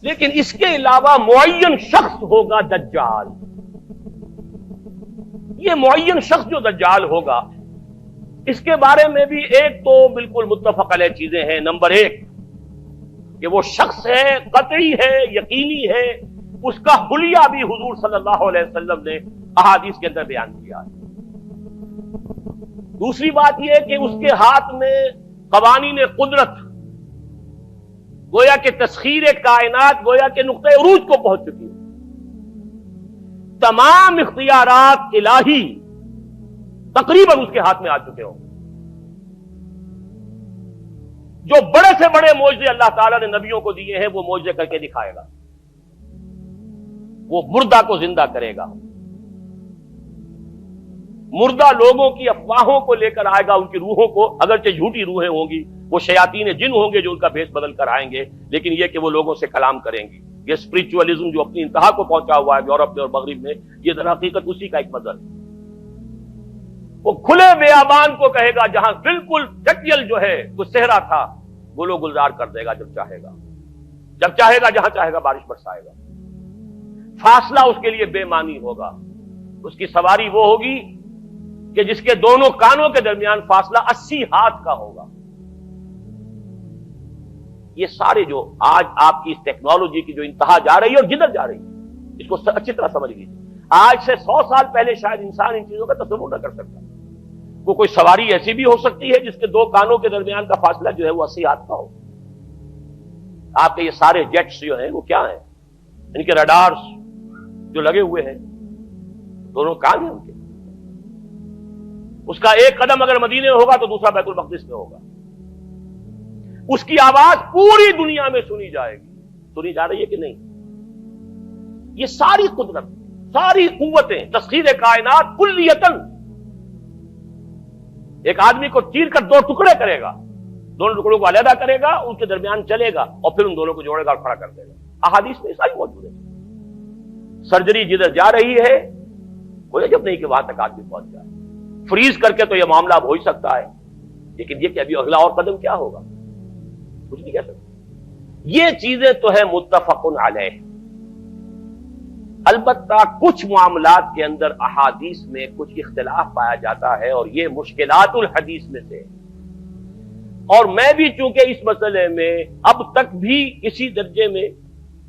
لیکن اس کے علاوہ معین شخص ہوگا دجال. یہ معین شخص جو دجال ہوگا اس کے بارے میں بھی ایک تو بالکل متفق علیہ چیزیں ہیں. نمبر ایک کہ وہ شخص ہے، قطعی ہے، یقینی ہے، اس کا حلیہ بھی حضور صلی اللہ علیہ وسلم نے احادیث کے اندر بیان کیا ہے. دوسری بات یہ کہ اس کے ہاتھ میں قوانین قدرت، گویا کہ تسخیر کائنات گویا کہ نقطۂ عروج کو پہنچ چکی ہے. تمام اختیارات الہی تقریباً اس کے ہاتھ میں آ چکے ہوں. جو بڑے سے بڑے معجزے اللہ تعالیٰ نے نبیوں کو دیے ہیں وہ معجزے کر کے دکھائے گا. وہ مردہ کو زندہ کرے گا، مردہ لوگوں کی افواہوں کو لے کر آئے گا، ان کی روحوں کو، اگرچہ جھوٹی روحیں ہوں گی، وہ شیاطین جن ہوں گے جو ان کا بھیس بدل کر آئیں گے، لیکن یہ کہ وہ لوگوں سے کلام کریں گی. یہ اسپرچولیزم جو اپنی انتہا کو پہنچا ہوا ہے یورپ میں اور مغرب میں، یہ در حقیقت اسی کا ایک مظہر ہے. وہ کھلے بیابان کو کہے گا جہاں بالکل ٹکیل جو ہے وہ صحرا تھا، گل و گلزار کر دے گا جب چاہے گا، جب چاہے گا، جہاں چاہے گا بارش برسائے گا. فاصلہ اس کے لیے بے معنی ہوگا. اس کی سواری وہ ہوگی کہ جس کے دونوں کانوں کے درمیان فاصلہ 80 ہاتھ کا ہوگا. یہ سارے جو آج آپ کی اس ٹیکنالوجی کی جو انتہا جا رہی ہے اور جدھر جا رہی ہے، اس کو اچھی طرح سمجھ لیجیے. آج سے 100 سال پہلے شاید انسان ان چیزوں کا تصور نہ کر سکتا. وہ کوئی سواری ایسی بھی ہو سکتی ہے جس کے دو کانوں کے درمیان کا فاصلہ جو ہے وہ 80 ہاتھ کا ہو. آپ کے یہ سارے جیٹس جو ہیں وہ کیا ہیں؟ ان کے ریڈارز جو لگے ہوئے ہیں، دونوں کان ہیں ان کے. اس کا ایک قدم اگر مدینے میں ہوگا تو دوسرا بیت المقدس میں ہوگا. اس کی آواز پوری دنیا میں سنی جائے گی. سنی جا رہی ہے کہ نہیں؟ یہ ساری قدرت، ساری قوتیں، تسخیر کائنات کلیتاً ایک آدمی کو چیر کر دو ٹکڑے کرے گا، دونوں ٹکڑوں کو علیحدہ کرے گا، ان کے درمیان چلے گا اور پھر ان دونوں کو جوڑے گا اور کھڑا کر دے گا. احادیث میں ساری موجود ہے. سرجری جدھر جا رہی ہے کوئی عجب نہیں کہ وہاں تک آدمی پہنچ جائے. فریز کر کے تو یہ معاملہ اب ہو ہی سکتا ہے، لیکن یہ کہ ابھی اگلا اور قدم کیا ہوگا کچھ نہیں کہہ سکتے. یہ چیزیں تو ہے متفق علیہ. البتہ کچھ معاملات کے اندر احادیث میں کچھ اختلاف پایا جاتا ہے اور یہ مشکلات الحدیث میں سے. اور میں بھی چونکہ اس مسئلے میں اب تک بھی اسی درجے میں،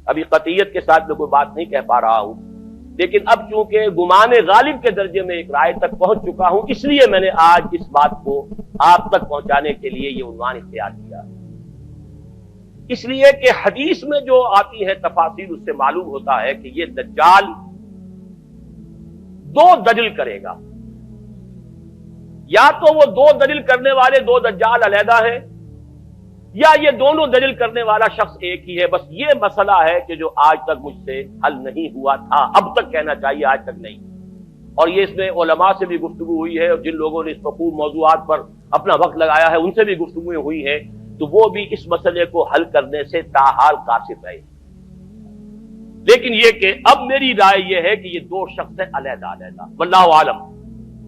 ابھی قطعیت کے ساتھ میں کوئی بات نہیں کہہ پا رہا ہوں، لیکن اب چونکہ گمان غالب کے درجے میں ایک رائے تک پہنچ چکا ہوں، اس لیے میں نے آج اس بات کو آپ تک پہنچانے کے لیے یہ عنوان اختیار کیا. اس لیے کہ حدیث میں جو آتی ہے تفاصیل اس سے معلوم ہوتا ہے کہ یہ دجال دو دجل کرے گا. یا تو وہ دو دجل کرنے والے دو دجال علیحدہ ہیں، یا یہ دونوں دجل کرنے والا شخص ایک ہی ہے. بس یہ مسئلہ ہے کہ جو آج تک مجھ سے حل نہیں ہوا تھا، اب تک کہنا چاہیے آج تک نہیں. اور یہ اس میں علماء سے بھی گفتگو ہوئی ہے، اور جن لوگوں نے اس خوب موضوعات پر اپنا وقت لگایا ہے ان سے بھی گفتگویں ہوئی ہیں، تو وہ بھی اس مسئلے کو حل کرنے سے تاحال قاصر رہے. لیکن یہ کہ اب میری رائے یہ ہے کہ یہ دو شخص ہیں علیحدہ علیحدہ، واللہ عالم.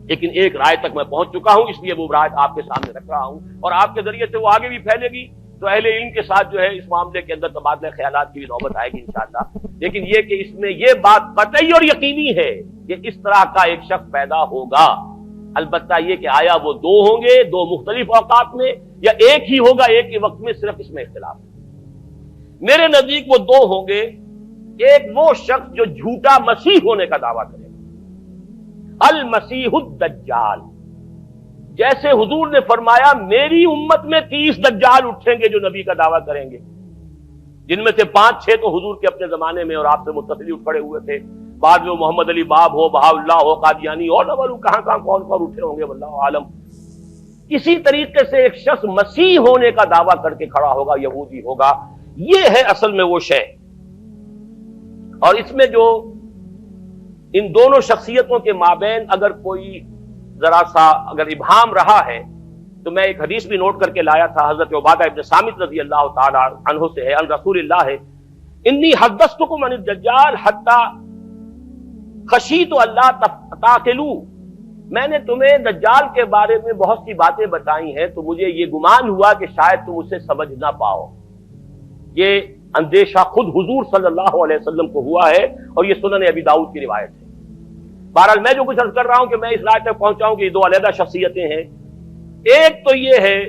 لیکن ایک رائے تک میں پہنچ چکا ہوں، اس لیے وہ رائے آپ کے سامنے رکھ رہا ہوں، اور آپ کے ذریعے سے وہ آگے بھی پھیلے گی تو اہل علم کے ساتھ جو ہے اس معاملے کے اندر تبادلہ خیالات کی بھی نوبت آئے گی انشاءاللہ. لیکن یہ کہ اس میں یہ بات قطعی اور یقینی ہے کہ اس طرح کا ایک شخص پیدا ہوگا. البتہ یہ کہ آیا وہ دو ہوں گے دو مختلف اوقات میں، یا ایک ہی ہوگا ایک ہی وقت میں، صرف اس میں اختلاف ہے. میرے نزدیک وہ دو ہوں گے. ایک وہ شخص جو جھوٹا مسیح ہونے کا دعویٰ کرے گا، المسیح الدجال. جیسے حضور نے فرمایا میری امت میں 30 دجال اٹھیں گے جو نبی کا دعویٰ کریں گے، جن میں سے 5-6 تو حضور کے اپنے زمانے میں اور آپ سے متصل اٹھ کھڑے ہوئے تھے. بعد میں محمد علی باب ہو، بہاء اللہ ہو، قادیانی، اور نہ معلوم کہاں کہاں کون کون اٹھے ہوں گے، واللہ عالم. اسی طریقے سے ایک شخص مسیح ہونے کا دعویٰ کر کے کھڑا ہوگا، یہودی ہوگا. یہ ہے اصل میں وہ شے. اور اس میں جو ان دونوں شخصیتوں کے مابین اگر کوئی ذرا سا اگر ابہام رہا ہے تو میں ایک حدیث بھی نوٹ کر کے لایا تھا، حضرت عبادہ ابن صامت رضی اللہ تعالی عنہ سے ہے، عن رسول اللہ ہے، انی حدثتکم عن الدجال حتی خشیت اللہ تعقلوا. میں نے تمہیں دجال کے بارے میں بہت سی باتیں بتائی ہیں تو مجھے یہ گمان ہوا کہ شاید تم اسے سمجھ نہ پاؤ. یہ اندیشہ خود حضور صلی اللہ علیہ وسلم کو ہوا ہے، اور یہ سنن ابی داؤد کی روایت ہے۔ بہرحال میں جو کچھ عرض کر رہا ہوں کہ میں اس رائے تک پہنچا ہوں کہ یہ دو علیحدہ شخصیتیں ہیں۔ ایک تو یہ ہے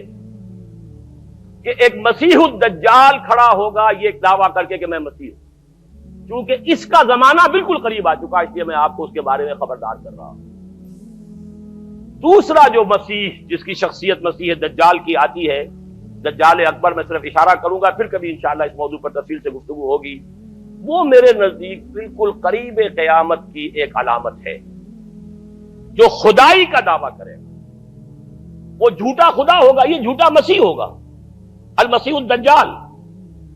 کہ ایک مسیح الدجال کھڑا ہوگا یہ ایک دعویٰ کر کے کہ میں مسیح ہوں، چونکہ اس کا زمانہ بالکل قریب آ چکا، اس لیے میں آپ کو اس کے بارے میں خبردار کر رہا ہوں۔ دوسرا جو مسیح جس کی شخصیت مسیح دجال کی آتی ہے، دجال اکبر، میں صرف اشارہ کروں گا، پھر کبھی انشاءاللہ اس موضوع پر تفصیل سے گفتگو ہوگی، وہ میرے نزدیک بالکل قریب قیامت کی ایک علامت ہے۔ جو خدائی کا دعویٰ کرے وہ جھوٹا خدا ہوگا، یہ جھوٹا مسیح ہوگا، المسیح الدجال۔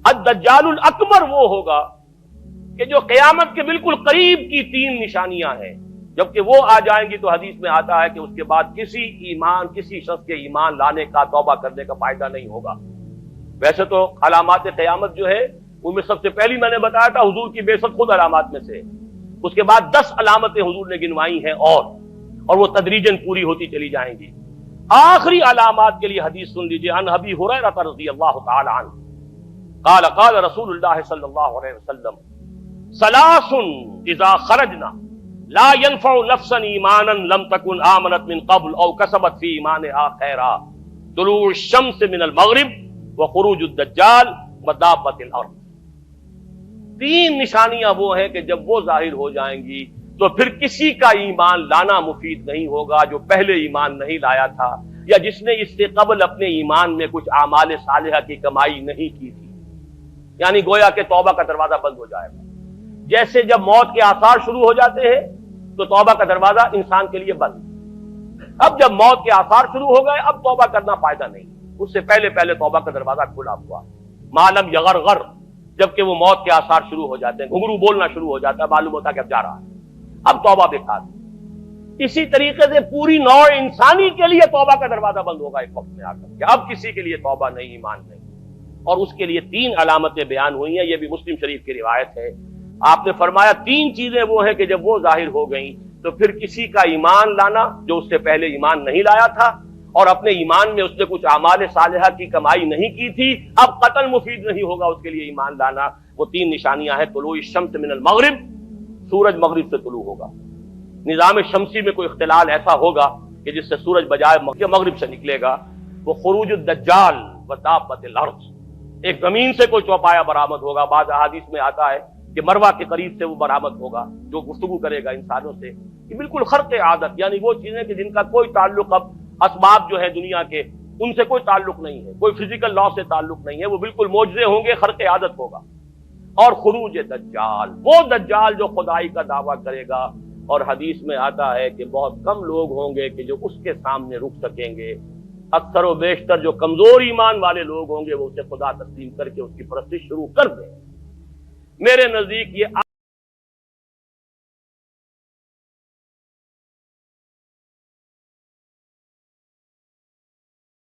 الدجال الاکبر وہ ہوگا کہ جو قیامت کے بالکل قریب کی تین نشانیاں ہیں، جبکہ وہ آ جائیں گی تو حدیث میں آتا ہے کہ اس کے بعد کسی شخص کے ایمان لانے کا، توبہ کرنے کا فائدہ نہیں ہوگا۔ ویسے تو علامات قیامت جو ہے ان میں سب سے پہلی میں نے بتایا تھا حضور کی بعثت خود علامات میں سے، اس کے بعد 10 علامتیں حضور نے گنوائی ہیں، اور وہ تدریجاً پوری ہوتی چلی جائیں گی۔ آخری علامات کے لیے حدیث سن لیجئے، عن ابی ہریرہ رضی اللہ تعالی عنہ قال قال رسول اللہ صلی اللہ علیہ وسلم ثلاث اذا خرجنا لا ينفع نفسا ایمانا لم تكن آمنت من قبل او کسبت فی ایمانها خیرا، طلوع الشمس من المغرب وخروج الدجال ودابۃ الارض۔ تین نشانیاں وہ ہیں کہ جب وہ ظاہر ہو جائیں گی تو پھر کسی کا ایمان لانا مفید نہیں ہوگا جو پہلے ایمان نہیں لایا تھا، یا جس نے اس سے قبل اپنے ایمان میں کچھ اعمال صالحہ کی کمائی نہیں کی تھی۔ یعنی گویا کہ توبہ کا دروازہ بند ہو جائے گا۔ جیسے جب موت کے آثار شروع ہو جاتے ہیں تو توبہ کا دروازہ انسان کے لیے بند۔ اب جب موت کے آثار شروع ہو گئے اب توبہ کرنا فائدہ نہیں، اس سے پہلے توبہ کا دروازہ کھلا ہوا۔ معلم یغرغر، جبکہ وہ موت کے آثار شروع ہو جاتے ہیں، گھنگرو بولنا شروع ہو جاتا ہے، معلوم ہوتا ہے کہ اب جا رہا ہے، اب توبہ بیکار۔ اسی طریقے سے پوری نوع انسانی کے لیے توبہ کا دروازہ بند ہوگا ایک وقت میں آ کر کہ اب کسی کے لیے توبہ نہیں، ایمان نہیں، اور اس کے لیے 3 علامتیں بیان ہوئی ہیں۔ یہ بھی مسلم شریف کی روایت ہے۔ آپ نے فرمایا 3 چیزیں وہ ہیں کہ جب وہ ظاہر ہو گئیں تو پھر کسی کا ایمان لانا جو اس سے پہلے ایمان نہیں لایا تھا، اور اپنے ایمان میں اس نے کچھ اعمال صالحہ کی کمائی نہیں کی تھی، اب قتل مفید نہیں ہوگا اس کے لیے ایمان لانا۔ وہ 3 نشانیاں ہیں، طلوع الشمس من المغرب، سورج مغرب سے طلوع ہوگا۔ نظام شمسی میں کوئی اختلال ایسا ہوگا کہ جس سے سورج بجائے مغرب سے نکلے گا۔ وہ خروج الدجال ودابۃ الارض، ایک زمین سے کوئی چوپایا برآمد ہوگا، بعض احادیث میں آتا ہے کہ مروہ کے قریب سے وہ برآمد ہوگا جو گفتگو کرے گا انسانوں سے۔ یہ بالکل خرق عادت، یعنی وہ چیزیں کہ جن کا کوئی تعلق اب اسباب جو ہے دنیا کے ان سے کوئی تعلق نہیں ہے، کوئی فزیکل لا سے تعلق نہیں ہے، وہ بالکل معجزے ہوں گے، خرق عادت ہوگا۔ اور خروج دجال، وہ دجال جو خدائی کا دعویٰ کرے گا، اور حدیث میں آتا ہے کہ بہت کم لوگ ہوں گے کہ جو اس کے سامنے رک سکیں گے، اکثر و بیشتر جو کمزور ایمان والے لوگ ہوں گے وہ اسے خدا تسلیم کر کے اس کی پرستش شروع کر دیں۔ میرے نزدیک یہ